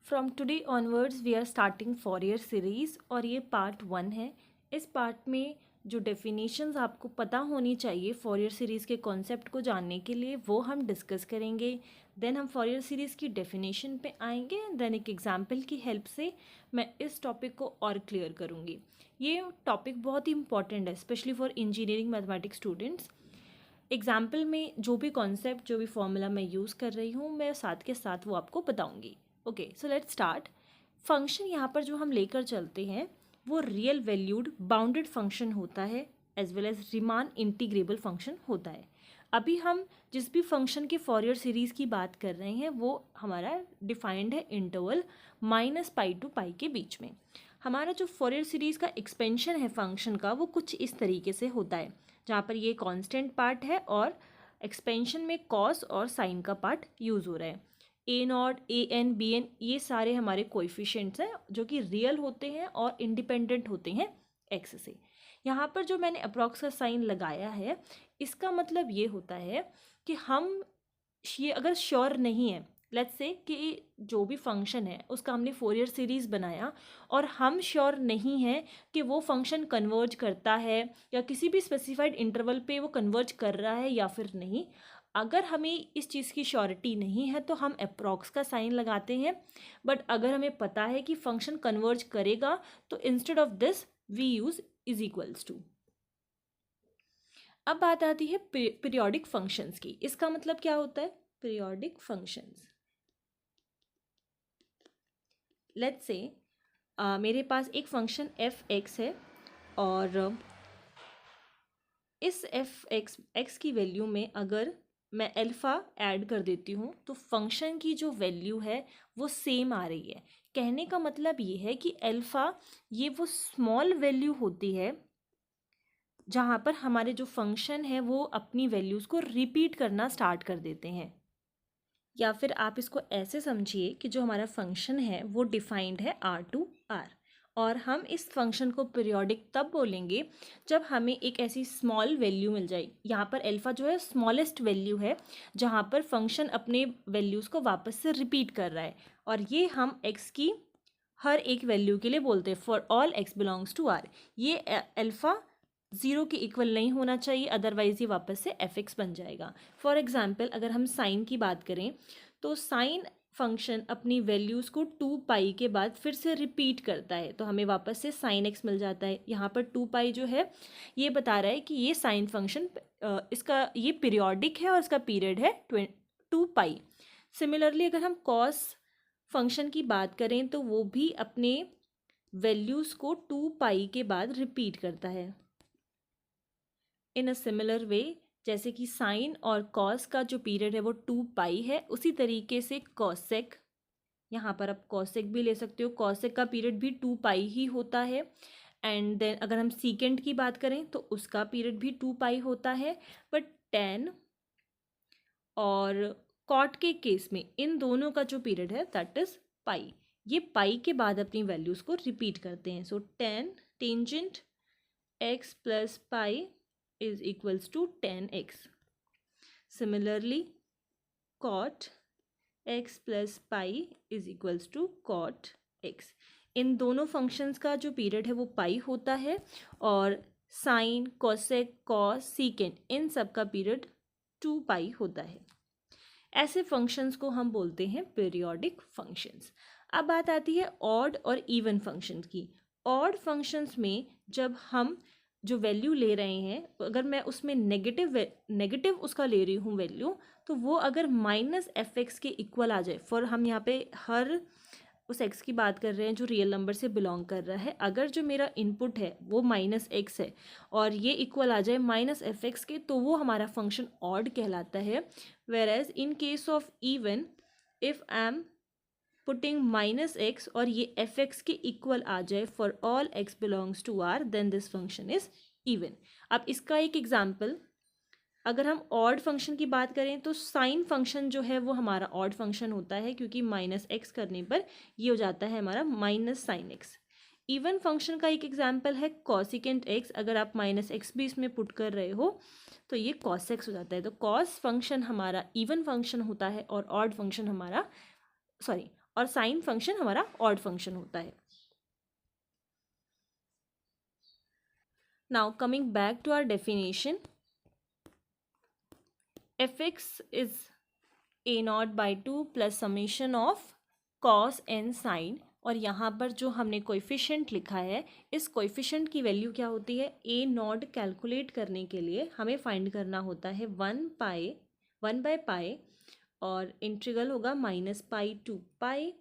From today onwards we are starting Fourier series और ये part 1 है। इस पार्ट में जो डेफिनेशंस आपको पता होनी चाहिए फॉरियर सीरीज़ के कॉन्सेप्ट को जानने के लिए वो हम डिस्कस करेंगे। देन हम फॉरियर सीरीज़ की डेफिनेशन पे आएंगे। देन एक एग्जांपल की हेल्प से मैं इस टॉपिक को और क्लियर करूँगी। ये टॉपिक बहुत ही इंपॉर्टेंट है specially for engineering mathematics students. Example में जो भी कॉन्सेप्ट जो भी फॉर्मूला मैं यूज़ कर रही हूँ मैं साथ के साथ वो आपको बताऊँगी। Okay, so let's start. Function यहाँ पर जो हम लेकर चलते हैं वो रियल वैल्यूड बाउंडेड फंक्शन होता है as well as Riemann integrable function होता है। अभी हम जिस भी फंक्शन के फॉरियर सीरीज़ की बात कर रहे हैं वो हमारा डिफाइंड है इंटरवल -π to π के बीच में। हमारा जो फॉरियर सीरीज़ का एक्सपेंशन है फंक्शन का वो कुछ इस तरीके से होता है, जहाँ पर ये कांस्टेंट पार्ट है और एक्सपेंशन में कॉस और साइन का पार्ट यूज़ हो रहा है। a0, an, bn ये सारे हमारे कोएफिशिएंट्स हैं जो कि रियल होते हैं और इंडिपेंडेंट होते हैं x से। यहाँ पर जो मैंने अप्रॉक्स का साइन लगाया है इसका मतलब ये होता है कि हम ये अगर श्योर नहीं है, लेट्स से कि जो भी फंक्शन है उसका हमने फोरियर सीरीज़ बनाया और हम श्योर नहीं हैं कि वो फंक्शन कन्वर्ज करता है या किसी भी स्पेसिफाइड इंटरवल पे वो कन्वर्ज कर रहा है या फिर नहीं। अगर हमें इस चीज़ की श्योरिटी नहीं है तो हम अप्रॉक्स का साइन लगाते हैं। बट अगर हमें पता है कि फंक्शन कन्वर्ज करेगा तो instead of this we use is equals to. अब बात आती है पीरियोडिक फंक्शंस की। इसका मतलब क्या होता है पीरियोडिक फंक्शंस? लेट्स से मेरे पास एक फंक्शन f(x) है और इस f(x) की वैल्यू में अगर मैं अल्फ़ा ऐड कर देती हूँ तो फंक्शन की जो वैल्यू है वो सेम आ रही है। कहने का मतलब ये है कि अल्फ़ा ये वो स्मॉल वैल्यू होती है जहाँ पर हमारे जो फंक्शन है वो अपनी वैल्यूज़ को रिपीट करना स्टार्ट कर देते हैं। या फिर आप इसको ऐसे समझिए कि जो हमारा फंक्शन है वो डिफाइंड है R और हम इस फंक्शन को पीरियोडिक तब बोलेंगे जब हमें एक ऐसी स्मॉल वैल्यू मिल जाए। यहाँ पर अल्फ़ा जो है स्मॉलेस्ट वैल्यू है जहाँ पर फंक्शन अपने वैल्यूज़ को वापस से रिपीट कर रहा है और ये हम x की हर एक वैल्यू के लिए बोलते हैं for all x belongs to R। ये अल्फ़ा 0 के इक्वल नहीं होना चाहिए, अदरवाइज ये वापस से f(x) बन जाएगा। फॉर एग्जांपल अगर हम साइन की बात करें तो साइन फंक्शन अपनी वैल्यूज़ को 2π के बाद फिर से रिपीट करता है तो हमें वापस से साइन x मिल जाता है। यहाँ पर 2π जो है ये बता रहा है कि ये साइन फंक्शन इसका ये पीरियोडिक है और इसका पीरियड है 2π। सिमिलरली अगर हम कॉस फंक्शन की बात करें तो वो भी अपने वैल्यूज़ को 2π के बाद रिपीट करता है। इन अ सिमिलर वे जैसे कि साइन और कॉस का जो पीरियड है वो 2π है, उसी तरीके से कॉसेक, यहाँ पर आप कॉसेक भी ले सकते हो, कॉसेक का पीरियड भी 2π ही होता है। एंड देन अगर हम सीकेंड की बात करें तो उसका पीरियड भी 2π होता है। बट टेन और कॉट के केस में इन दोनों का जो पीरियड है दैट इज़ पाई। ये पाई के बाद अपनी वैल्यूज़ को रिपीट करते हैं। So ten tangent x plus pi is equals to 10x. Similarly, cot x plus pi is equals to cot x. इन दोनों फंक्शंस का जो पीरियड है वो पाई होता है और साइन, कोसेक, कॉस, सीकेंट इन सब का पीरियड 2π होता है। ऐसे फंक्शंस को हम बोलते हैं पीरियोडिक फंक्शंस। अब बात आती है ऑड और इवन फंक्शंस की। ऑड फंक्शंस में जब हम जो वैल्यू ले रहे हैं अगर मैं उसमें नेगेटिव उसका ले रही हूँ वैल्यू तो वो अगर -f(x) के इक्वल आ जाए, फॉर हम यहाँ पे हर उस x की बात कर रहे हैं जो रियल नंबर से बिलोंग कर रहा है, अगर जो मेरा इनपुट है वो -x है और ये इक्वल आ जाए -f(x) के तो वो हमारा फंक्शन ऑड कहलाता है। Where as in case of even if I am putting -x और ये f(x) के इक्वल आ जाए for all x belongs to R then this function is even. अब इसका एक एग्जांपल अगर हम ऑड फंक्शन की बात करें तो साइन फंक्शन जो है वो हमारा ऑड फंक्शन होता है क्योंकि -x करने पर ये हो जाता है हमारा -sin x। इवन फंक्शन का एक एग्जांपल है कॉसिकेंट x, अगर आप -x भी इसमें पुट कर रहे हो तो ये cos x हो जाता है। तो कॉस फंक्शन हमारा इवन फंक्शन होता है और ऑड फंक्शन हमारा और साइन फंक्शन हमारा ऑड फंक्शन होता है। Now coming back to our definition, fx is a naught by two plus summation of cos n sine, और यहाँ पर जो हमने कोएफिशिएंट लिखा है, इस कोएफिशिएंट की वैल्यू क्या होती है, a नॉट कैलकुलेट करने के लिए हमें फाइंड करना होता है 1/पाई, और इंटीग्रल होगा -pi to pi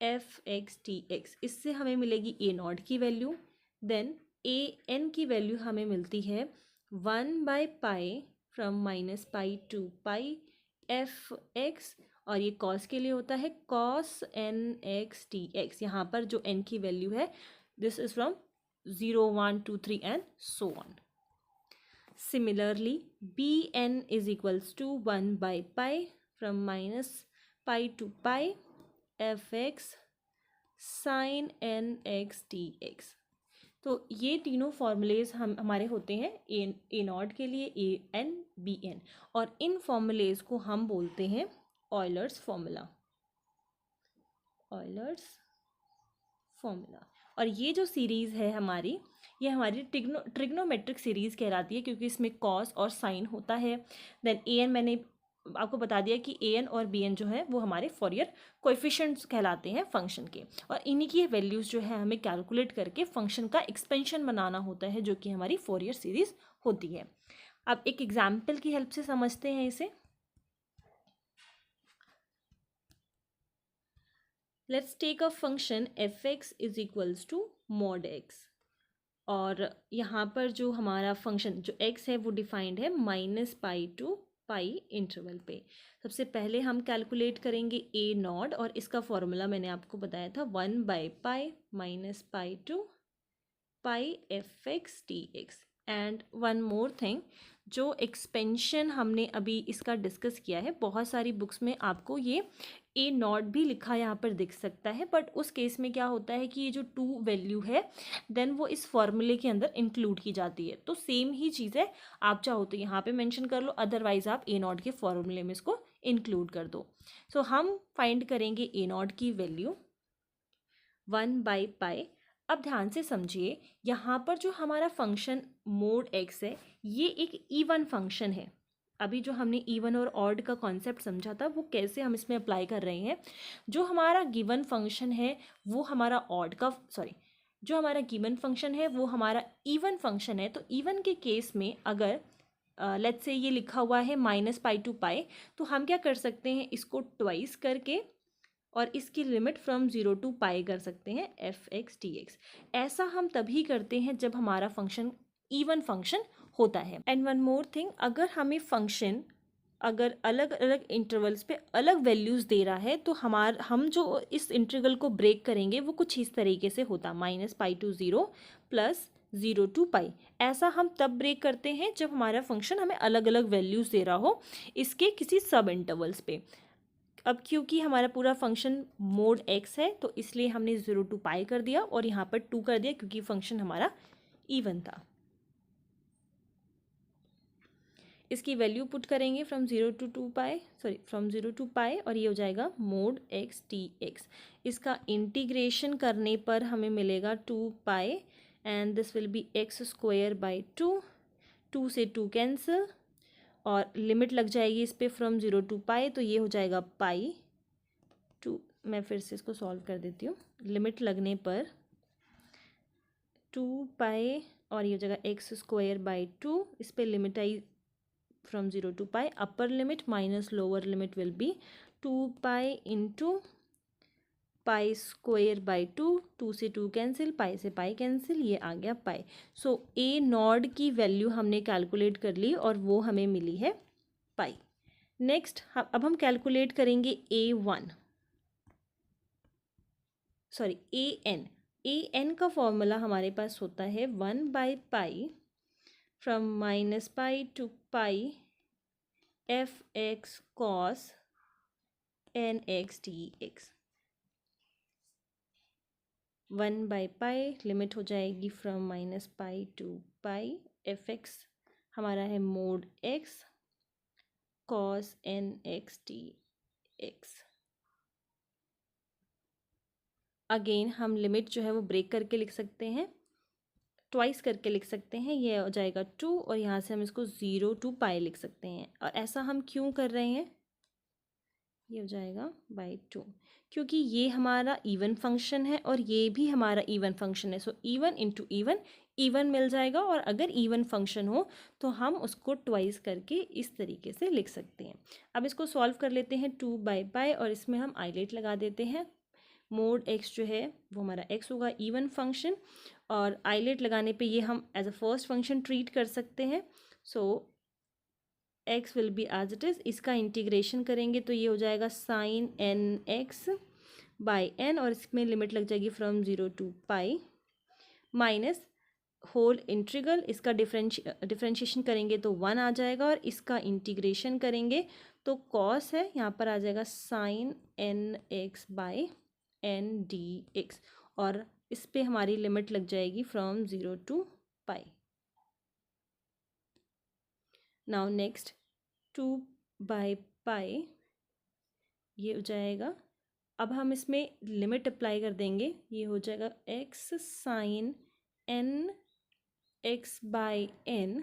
f x t x. इससे हमें मिलेगी a नॉट की वैल्यू, देन a n की वैल्यू हमें मिलती है 1/पाई from -pi to pi f x, और ये कॉस के लिए होता है cos n x t x. यहाँ पर जो n की वैल्यू है, this is from 0 1 2 3 and so on. Similarly bn is equals to 1/पाई from -pi to pi f x sine n x t x. तो ये तीनों फॉर्मूलेज हमारे होते हैं ए नॉट के लिए, ए एन बी एन, और इन फॉर्मूलेज को हम बोलते हैं ऑयलर्स फॉर्मूला, ऑयलर्स फॉर्मूला। और ये जो सीरीज़ है हमारी, ये हमारी ट्रिग्नोमेट्रिक सीरीज़ कहलाती है, क्योंकि इसमें कॉस और साइन होता है। देन ए एन, मैंने आपको बता दिया कि ए एन और बी एन जो है वो हमारे फॉरियर कोएफिशिएंट्स कहलाते हैं फंक्शन के, और इन्हीं की वैल्यूज़ जो है हमें कैलकुलेट करके फंक्शन का एक्सपेंशन बनाना होता है, जो कि हमारी फॉरियर सीरीज़ होती है। अब एक एग्जाम्पल की हेल्प से समझते हैं इसे। Let's take a function f x is equals to mod x, और यहाँ पर जो हमारा फंक्शन जो x है वो डिफाइंड है -पाई टू पाई इंटरवल पे। सबसे पहले हम कैलकुलेट करेंगे a नॉट, और इसका फॉर्मूला मैंने आपको बताया था 1/पाई -pi to pi f x t x. And one more thing, जो एक्सपेंशन हमने अभी इसका डिस्कस किया है, बहुत सारी बुक्स में आपको ये ए नॉट भी लिखा यहाँ पर दिख सकता है, बट उस केस में क्या होता है कि ये जो टू वैल्यू है देन वो इस फॉर्मूले के अंदर इंक्लूड की जाती है। तो सेम ही चीज़ है, आप चाहो तो यहाँ पे मेंशन कर लो, अदरवाइज आप ए नॉट के फॉर्मूले में इसको इंक्लूड कर दो। सो हम फाइंड करेंगे ए नॉट की वैल्यू 1/पाई। अब ध्यान से समझिए, यहाँ पर जो हमारा फंक्शन मोड एक्स है, ये एक इवन फंक्शन है। अभी जो हमने इवन और ऑड का कॉन्सेप्ट समझा था, वो कैसे हम इसमें अप्लाई कर रहे हैं। जो हमारा गिवन फंक्शन है वो हमारा ऑड का, सॉरी, जो हमारा गिवन फंक्शन है वो हमारा इवन फंक्शन है। तो इवन के केस में अगर लेट्स से ये लिखा हुआ है -पाई टू पाई, तो हम क्या कर सकते हैं, इसको ट्वाइस करके और इसकी लिमिट फ्रॉम 0 टू पाई कर सकते हैं एफ एक्स टी एक्स। ऐसा हम तभी करते हैं जब हमारा फंक्शन इवन फंक्शन होता है। एंड वन मोर थिंग, अगर हमें फंक्शन अगर अलग अलग इंटरवल्स पे अलग वैल्यूज़ दे रहा है, तो हम जो इस इंटरवल को ब्रेक करेंगे वो कुछ इस तरीके से होता, -पाई टू 0 प्लस 0 टू पाई। ऐसा हम तब ब्रेक करते हैं जब हमारा फंक्शन हमें अलग अलग वैल्यूज़ दे रहा हो इसके किसी सब इंटरवल्स पे। अब क्योंकि हमारा पूरा फंक्शन मोड एक्स है, तो इसलिए हमने 0 टू पाई कर दिया और यहाँ पर 2 कर दिया, क्योंकि फंक्शन हमारा इवन था। इसकी वैल्यू पुट करेंगे फ्रॉम 0 टू पाई, और ये हो जाएगा मोड एक्स टी एक्स। इसका इंटीग्रेशन करने पर हमें मिलेगा 2 pi, and this will be x²/2, 2 से 2 कैंसिल, और लिमिट लग जाएगी इस पर फ्रॉम 0 टू पाई, तो ये हो जाएगा पाई टू। मैं फिर से इसको सॉल्व कर देती हूँ। लिमिट लगने पर 2 पाई, और ये हो जाएगा x²/2, इस पर लिमिट आई from 0 to pi, upper limit minus lower limit will be 2 pi into पाई²/2, 2 से 2 कैंसिल, पाई से पाई कैंसिल, ये आ गया पाई। सो ए नॉड की वैल्यू हमने कैलकुलेट कर ली और वो हमें मिली है पाई। नेक्स्ट अब हम कैलकुलेट करेंगे ए एन का फॉर्मूला हमारे पास होता है 1/पाई from -pi to pi f x cos n x t x. 1/पाई लिमिट हो जाएगी from -pi to pi, f x हमारा है mod x cos n x t x. Again हम लिमिट जो है वो ब्रेक करके लिख सकते हैं, ट्वाइस करके लिख सकते हैं। ये हो जाएगा 2 और यहाँ से हम इसको 0 to पाई लिख सकते हैं। और ऐसा हम क्यों कर रहे हैं, ये हो जाएगा बाई 2, क्योंकि ये हमारा इवन फंक्शन है और ये भी हमारा इवन फंक्शन है। So even into even, even मिल जाएगा। और अगर इवन फंक्शन हो तो हम उसको ट्वाइस करके इस तरीके से लिख सकते हैं। अब इसको सॉल्व कर लेते हैं 2 बाई पाई और इसमें हम आइलेट लगा देते हैं। मोड एक्स जो है वो हमारा एक्स होगा, इवन फंक्शन, और आइलेट लगाने पे ये हम as a first function treat कर सकते हैं। So x will be as it is. इसका इंटीग्रेशन करेंगे तो ये हो जाएगा sine n x by n, और इसमें लिमिट लग जाएगी from 0 to pi, minus whole integral, इसका डिफ्रेंशिएशन करेंगे तो 1 आ जाएगा, और इसका इंटीग्रेशन करेंगे तो कॉस है, यहाँ पर आ जाएगा sine n x by n d x, और इस पे हमारी लिमिट लग जाएगी from 0 to pi. Now next 2 by pi ये हो जाएगा। अब हम इसमें लिमिट अप्लाई कर देंगे, ये हो जाएगा x sine n x by n.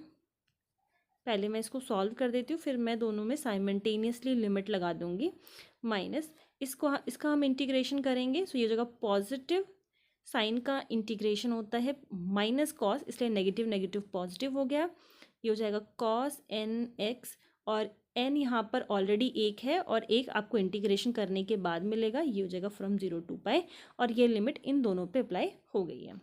पहले मैं इसको सॉल्व कर देती हूँ, फिर मैं दोनों में साइमल्टेनियसली लिमिट लगा दूंगी। माइनस इसका हम इंटीग्रेशन करेंगे, सो ये जगह पॉजिटिव, साइन का इंटीग्रेशन होता है माइनस कॉस, इसलिए नेगेटिव नेगेटिव पॉजिटिव हो गया। ये हो जाएगा कॉस एन एक्स, और एन यहाँ पर ऑलरेडी एक है और एक आपको इंटीग्रेशन करने के बाद मिलेगा। ये हो जाएगा फ्रॉम 0 to पाई, और ये लिमिट इन दोनों पे अप्लाई हो गई है।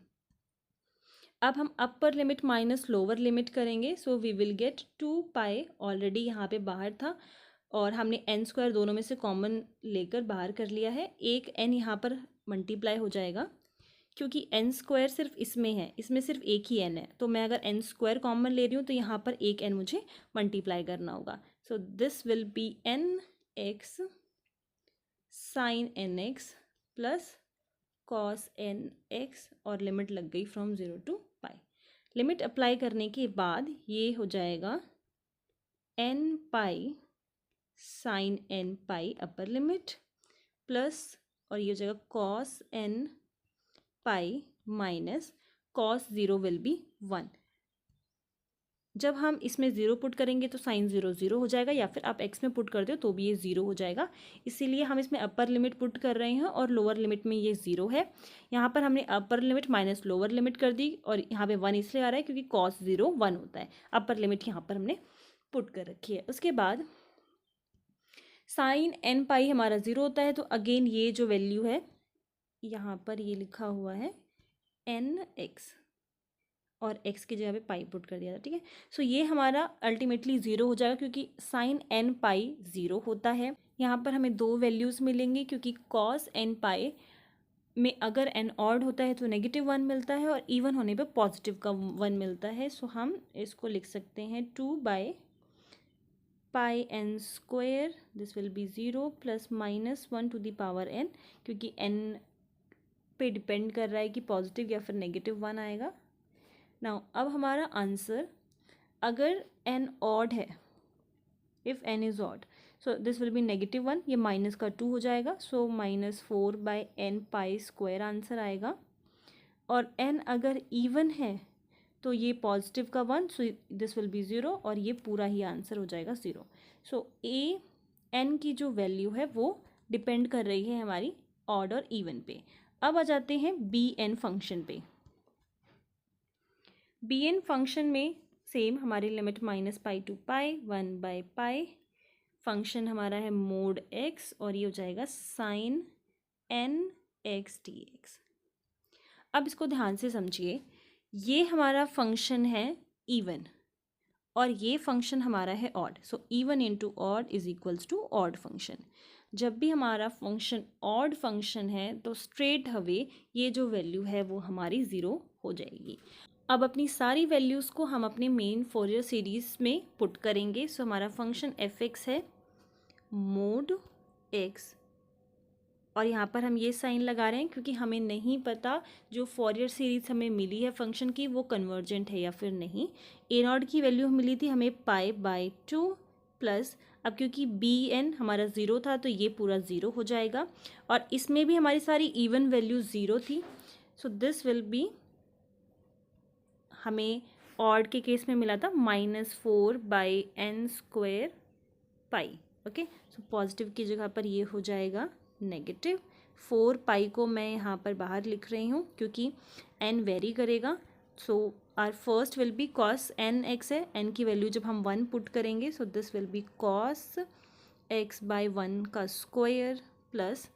अब हम upper limit minus lower limit करेंगे, so we will get 2 pi, already यहाँ पे बाहर था और हमने एन स्क्वायर दोनों में से कॉमन लेकर बाहर कर लिया है। एक एन यहाँ पर मल्टीप्लाई हो जाएगा, क्योंकि एन स्क्वायर सिर्फ इसमें है, इसमें सिर्फ एक ही एन है, तो मैं अगर एन स्क्वायर कॉमन ले रही हूँ तो यहाँ पर एक एन मुझे मल्टीप्लाई करना होगा। So this will be n x sine n x plus cos n x, और लिमिट लग गई from 0 to pi. Limit apply करने के बाद ये हो जाएगा n pi sine n pi upper limit plus, और ये हो जाएगा cos n pi minus cos 0 will be 1। जब हम इसमें 0 पुट करेंगे तो साइन 0 0 हो जाएगा, या फिर आप एक्स में पुट कर दो तो भी ये 0 हो जाएगा। इसीलिए हम इसमें अपर लिमिट पुट कर रहे हैं और लोअर लिमिट में ये 0 है। यहाँ पर हमने अपर लिमिट माइनस लोअर लिमिट कर दी, और यहाँ पे 1 इसलिए आ रहा है क्योंकि कॉस 0 1 होता है। अपर लिमिट यहाँ पर हमने पुट कर रखी है। उसके बाद साइन एन पाई हमारा 0 होता है, तो अगेन ये जो वैल्यू है यहाँ पर ये लिखा हुआ है एन एक्स, और x की जगह पे पाई पुट कर दिया था, ठीक है। सो ये हमारा अल्टीमेटली 0 हो जाएगा, क्योंकि साइन एन पाई 0 होता है। यहाँ पर हमें दो वैल्यूज़ मिलेंगी, क्योंकि कॉस एन पाई में अगर एन ऑड होता है तो -1 मिलता है, और इवन होने पे पॉजिटिव का 1 मिलता है। सो हम इसको लिख सकते हैं 2 by pi n square, this will be 0 plus -1 to the power n, क्योंकि n पे डिपेंड कर रहा है कि पॉजिटिव या फिर -1 आएगा। नाउ अब हमारा आंसर, अगर n ऑड है, if n is odd, so this will be -1, ये माइनस का 2 हो जाएगा, so -4 by n pi square answer आएगा। और n अगर इवन है तो ये पॉजिटिव का 1, सो दिस विल बी 0, और ये पूरा ही आंसर हो जाएगा 0। सो ए n की जो वैल्यू है वो डिपेंड कर रही है हमारी ऑड और इवन पे। अब आ जाते हैं बी एन फंक्शन पे। बी एन फंक्शन में सेम हमारी limit -pi to pi 1 by pi, function हमारा है मोड एक्स, और ये हो जाएगा sine n x d x. अब इसको ध्यान से समझिए, ये हमारा फंक्शन है इवन और ये फंक्शन हमारा है odd. So even into odd is equals to odd function. जब भी हमारा फंक्शन ऑड फंक्शन है तो स्ट्रेट अवे ये जो वैल्यू है वो हमारी 0 हो जाएगी। अब अपनी सारी वैल्यूज़ को हम अपने मेन फोरियर सीरीज़ में पुट करेंगे। सो हमारा फंक्शन एफ एक्स है मोड एक्स, और यहाँ पर हम ये साइन लगा रहे हैं क्योंकि हमें नहीं पता जो फोरियर सीरीज़ हमें मिली है फंक्शन की वो कन्वर्जेंट है या फिर नहीं। ए नॉट की वैल्यू मिली थी हमें पाई बाई 2 प्लस, अब क्योंकि बी एन हमारा ज़ीरो था तो ये पूरा ज़ीरो हो जाएगा, और इसमें भी हमारी सारी इवन वैल्यू ज़ीरो थी, सो दिस विल बी, हमें ऑड के केस में मिला था -4/n² पाई। ओके, सो पॉजिटिव की जगह पर ये हो जाएगा नेगेटिव। 4 पाई को मैं यहाँ पर बाहर लिख रही हूँ क्योंकि n वेरी करेगा, so our first will be cos nx है, n की वैल्यू जब हम 1 पुट करेंगे, so this will be cos x/1 का स्क्वायर प्लस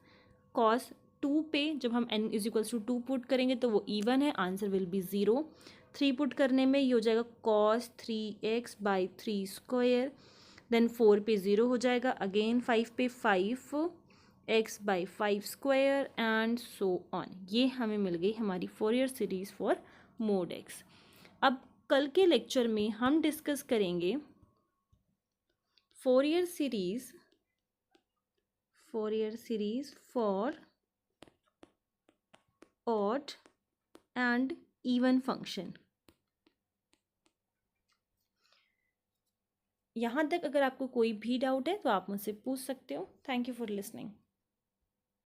cos 2 पे जब हम n = 2 पुट करेंगे तो वो इवन है, आंसर विल बी 0। 3 पुट करने में ये हो जाएगा cos 3x/3 स्क्वायर, देन 4 पे 0 हो जाएगा, अगेन 5 पे 5x/5 square and so on. ये हमें मिल गई हमारी Fourier series for mode x। अब कल के लेक्चर में हम डिस्कस करेंगे Fourier series for odd and even function. यहाँ तक अगर आपको कोई भी डाउट है तो आप मुझसे पूछ सकते हो। Thank you for listening.